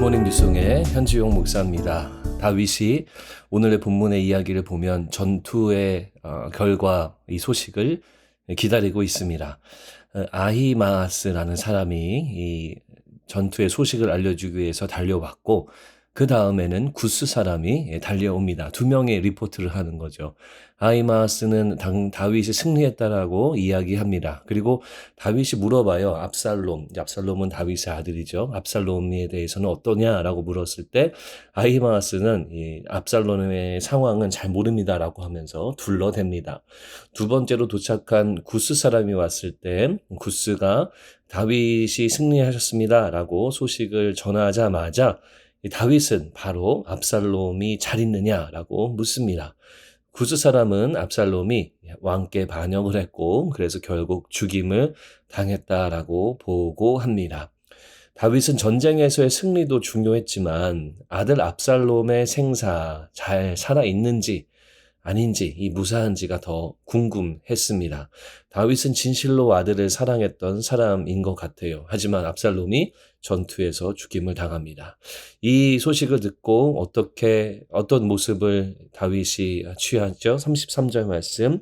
굿모닝 뉴송의 현지용 목사입니다. 다윗이 오늘의 본문의 이야기를 보면 전투의 결과 이 소식을 기다리고 있습니다. 아히마아스라는 사람이 이 전투의 소식을 알려주기 위해서 달려왔고 그 다음에는 구스 사람이 달려옵니다. 두 명의 리포트를 하는 거죠. 아히마아스는 다윗이 승리했다라고 이야기합니다. 그리고 다윗이 물어봐요. 압살롬은 다윗의 아들이죠. 압살롬에 대해서는 어떠냐라고 물었을 때 아히마아스는 이 압살롬의 상황은 잘 모릅니다라고 하면서 둘러댑니다. 두 번째로 도착한 구스 사람이 왔을 때 구스가 다윗이 승리하셨습니다라고 소식을 전하자마자 다윗은 바로 압살롬이 잘 있느냐라고 묻습니다. 구스 사람은 압살롬이 왕께 반역을 했고 그래서 결국 죽임을 당했다라고 보고합니다. 다윗은 전쟁에서의 승리도 중요했지만 아들 압살롬의 생사 잘 살아있는지 아닌지 이 무사한지가 더 궁금했습니다. 다윗은 진실로 아들을 사랑했던 사람인 것 같아요. 하지만 압살롬이 전투에서 죽임을 당합니다. 이 소식을 듣고 어떤 모습을 다윗이 취하죠? 33절 말씀.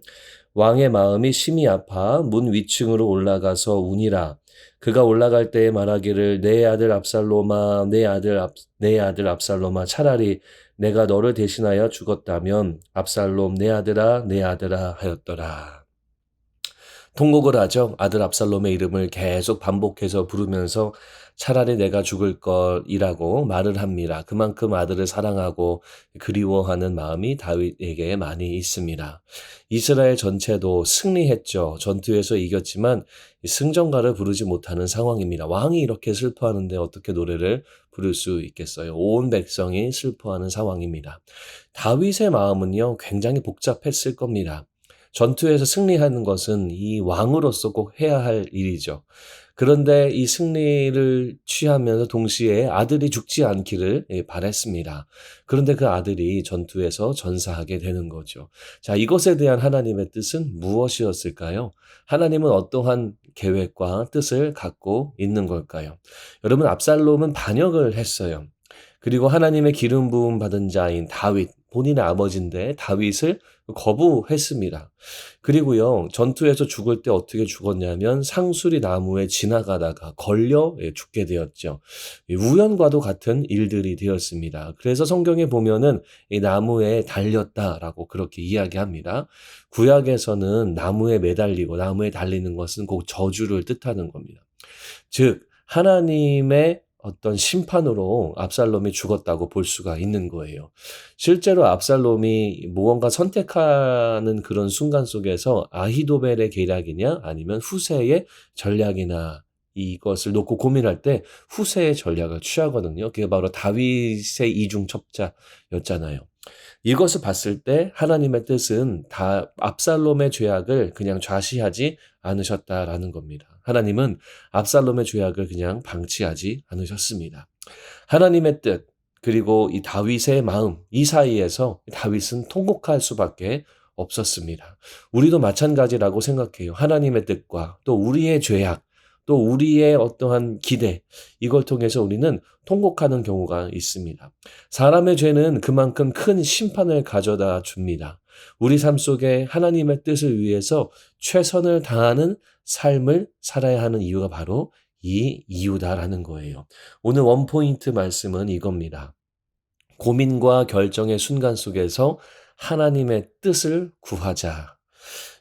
왕의 마음이 심히 아파 문 위층으로 올라가서 우니라. 그가 올라갈 때에 말하기를 내 아들 압살롬아 내 아들 압살롬아 차라리 내가 너를 대신하여 죽었다면 압살롬 내 아들아 하였더라. 통곡을 하죠. 아들 압살롬의 이름을 계속 반복해서 부르면서 차라리 내가 죽을 것이라고 말을 합니다. 그만큼 아들을 사랑하고 그리워하는 마음이 다윗에게 많이 있습니다. 이스라엘 전체도 승리했죠. 전투에서 이겼지만 승전가를 부르지 못하는 상황입니다. 왕이 이렇게 슬퍼하는데 어떻게 노래를 부를 수 있겠어요? 온 백성이 슬퍼하는 상황입니다. 다윗의 마음은요, 굉장히 복잡했을 겁니다. 전투에서 승리하는 것은 이 왕으로서 꼭 해야 할 일이죠. 그런데 이 승리를 취하면서 동시에 아들이 죽지 않기를 바랬습니다. 그런데 그 아들이 전투에서 전사하게 되는 거죠. 자, 이것에 대한 하나님의 뜻은 무엇이었을까요? 하나님은 어떠한 계획과 뜻을 갖고 있는 걸까요? 여러분, 압살롬은 반역을 했어요. 그리고 하나님의 기름 부음 받은 자인 다윗, 본인의 아버지인데 다윗을 거부했습니다. 그리고요, 전투에서 죽을 때 어떻게 죽었냐면 상수리 나무에 지나가다가 걸려 죽게 되었죠. 우연과도 같은 일들이 되었습니다. 그래서 성경에 보면은 이 나무에 달렸다라고 그렇게 이야기합니다. 구약에서는 나무에 매달리고 나무에 달리는 것은 꼭 저주를 뜻하는 겁니다. 즉, 하나님의 어떤 심판으로 압살롬이 죽었다고 볼 수가 있는 거예요. 실제로 압살롬이 무언가 선택하는 그런 순간 속에서 아히도벨의 계략이냐 아니면 후세의 전략이나 이것을 놓고 고민할 때 후세의 전략을 취하거든요. 그게 바로 다윗의 이중첩자였잖아요. 이것을 봤을 때 하나님의 뜻은 다 압살롬의 죄악을 그냥 좌시하지 않으셨다라는 겁니다. 하나님은 압살롬의 죄악을 그냥 방치하지 않으셨습니다. 하나님의 뜻 그리고 이 다윗의 마음 이 사이에서 다윗은 통곡할 수밖에 없었습니다. 우리도 마찬가지라고 생각해요. 하나님의 뜻과 또 우리의 죄악 또 우리의 어떠한 기대 이걸 통해서 우리는 통곡하는 경우가 있습니다. 사람의 죄는 그만큼 큰 심판을 가져다 줍니다. 우리 삶 속에 하나님의 뜻을 위해서 최선을 다하는 삶을 살아야 하는 이유가 바로 이 이유다라는 거예요. 오늘 원포인트 말씀은 이겁니다. 고민과 결정의 순간 속에서 하나님의 뜻을 구하자.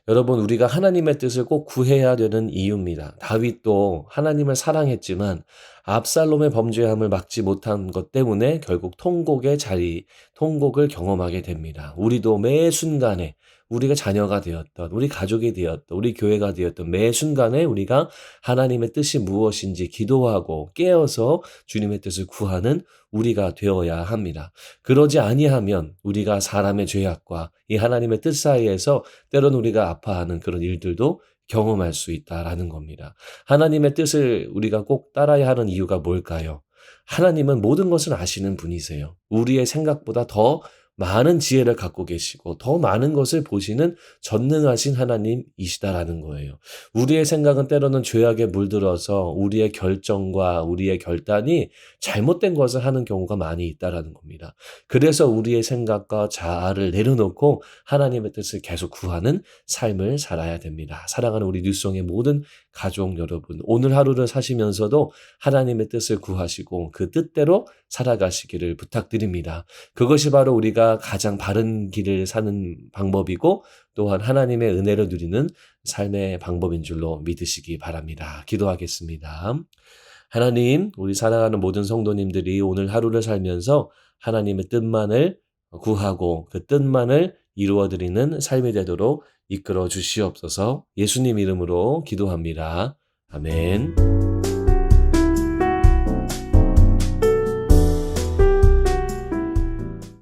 여러분, 우리가 하나님의 뜻을 꼭 구해야 되는 이유입니다. 다윗도 하나님을 사랑했지만 압살롬의 범죄함을 막지 못한 것 때문에 결국 통곡을 경험하게 됩니다. 우리도 매 순간에 우리가 자녀가 되었던, 우리 가족이 되었던, 우리 교회가 되었던 매 순간에 우리가 하나님의 뜻이 무엇인지 기도하고 깨어서 주님의 뜻을 구하는 우리가 되어야 합니다. 그러지 아니하면 우리가 사람의 죄악과 이 하나님의 뜻 사이에서 때로는 우리가 아파하는 그런 일들도 경험할 수 있다라는 겁니다. 하나님의 뜻을 우리가 꼭 따라야 하는 이유가 뭘까요? 하나님은 모든 것을 아시는 분이세요. 우리의 생각보다 더 많은 지혜를 갖고 계시고 더 많은 것을 보시는 전능하신 하나님이시다라는 거예요. 우리의 생각은 때로는 죄악에 물들어서 우리의 결정과 우리의 결단이 잘못된 것을 하는 경우가 많이 있다라는 겁니다. 그래서 우리의 생각과 자아를 내려놓고 하나님의 뜻을 계속 구하는 삶을 살아야 됩니다. 사랑하는 우리 뉴스송의 모든 가족 여러분, 오늘 하루를 사시면서도 하나님의 뜻을 구하시고 그 뜻대로 살아가시기를 부탁드립니다. 그것이 바로 우리가 가장 바른 길을 사는 방법이고 또한 하나님의 은혜를 누리는 삶의 방법인 줄로 믿으시기 바랍니다. 기도하겠습니다. 하나님, 우리 사랑하는 모든 성도님들이 오늘 하루를 살면서 하나님의 뜻만을 구하고 그 뜻만을 이루어드리는 삶이 되도록 이끌어 주시옵소서. 예수님 이름으로 기도합니다. 아멘.